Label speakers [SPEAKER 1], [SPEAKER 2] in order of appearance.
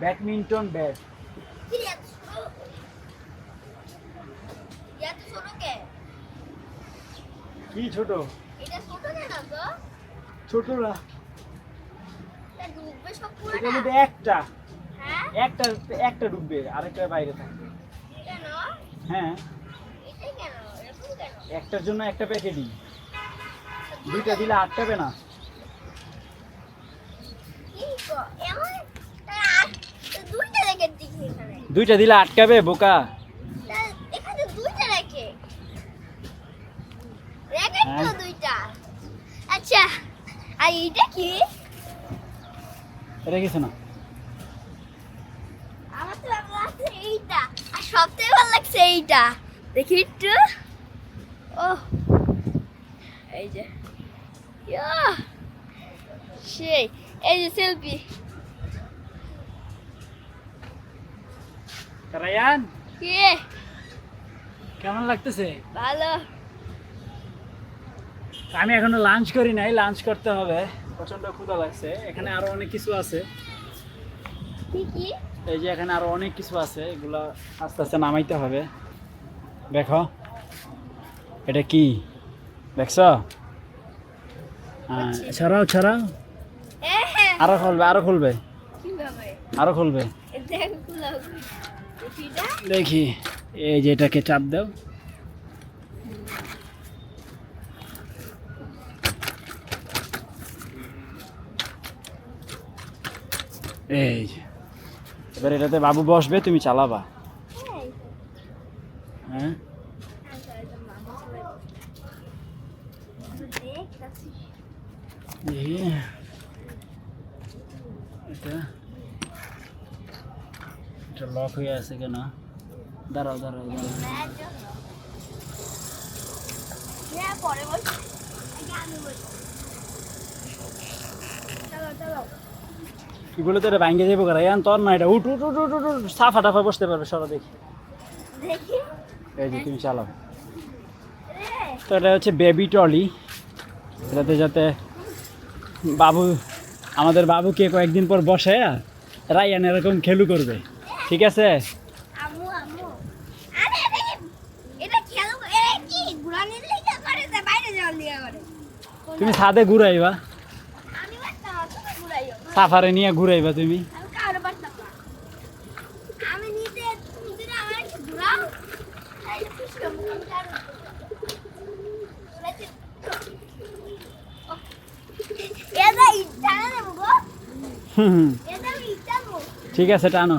[SPEAKER 1] Badminton bat. কি ছোট? ছোট না, এটার মধ্যে একটা একটা একটা ডুববে, আরেকটা বাইরে থাকবে। হ্যাঁ, একটার জন্য একটা প্যাকেটই, দুইটা দিলে আটকাবে না। দুইটা দিলে আটকাবে বোকা।
[SPEAKER 2] আচ্ছা, আর এইটা কি?
[SPEAKER 1] এটা কিছু না।
[SPEAKER 2] আমার তো ভালো লাগছে এইটা, আর সবথেকে ভালো লাগছে এইটা। দেখি একটু। ও, এই যে ইয়া, সেই এই যে সেলফি।
[SPEAKER 1] রায়ান,
[SPEAKER 2] কি
[SPEAKER 1] কেমন লাগতেছে?
[SPEAKER 2] ভালো।
[SPEAKER 1] আমি এখনো লাঞ্চ করি নাই, লাঞ্চ করতে হবে, প্রচন্ড ক্ষুধা লাগছে। এখানে আরো অনেক কিছু আছে,
[SPEAKER 2] কি কি?
[SPEAKER 1] এই যে এখানে আরো অনেক কিছু আছে, এগুলা আস্তে আস্তে নামাইতে হবে। দেখো এটা কি দেখছো? ছড়াও ছড়াও, আরো খুলবে, আরো খুলবে,
[SPEAKER 2] কিভাবে?
[SPEAKER 1] আরো খুলবে।
[SPEAKER 2] দেখ খুলো। দেখিটা।
[SPEAKER 1] দেখি, এই যে এটাকে চাপ দাও। এই যে, এবার এটাতে বাবু বসবে, তুমি চালাবা। হ্যাঁ, এটা এটা লক হয়ে আছে কেন? দাঁড়াও দাঁড়াও দাঁড়াও। এগুলো তো এটা ভাঙ্গে যাবো, রায়ান তোর না, এটা উঠ উঠ উঠ উঠ উঠ, সাফা টাফা বসতে পারবে সরা। দেখি, এই যে তুমি চালাও। তো এটা হচ্ছে বেবি ট্রলি, এটাতে যাতে বাবু, আমাদের বাবুকে কয়েকদিন পর বসে রায়ান এরকম খেলু করবে, ঠিক আছে? তুমি ছাদে ঘুরাইবা, সাফারে নিয়ে ঘুরাইবা তুমি। ঠিক আছে, টানো।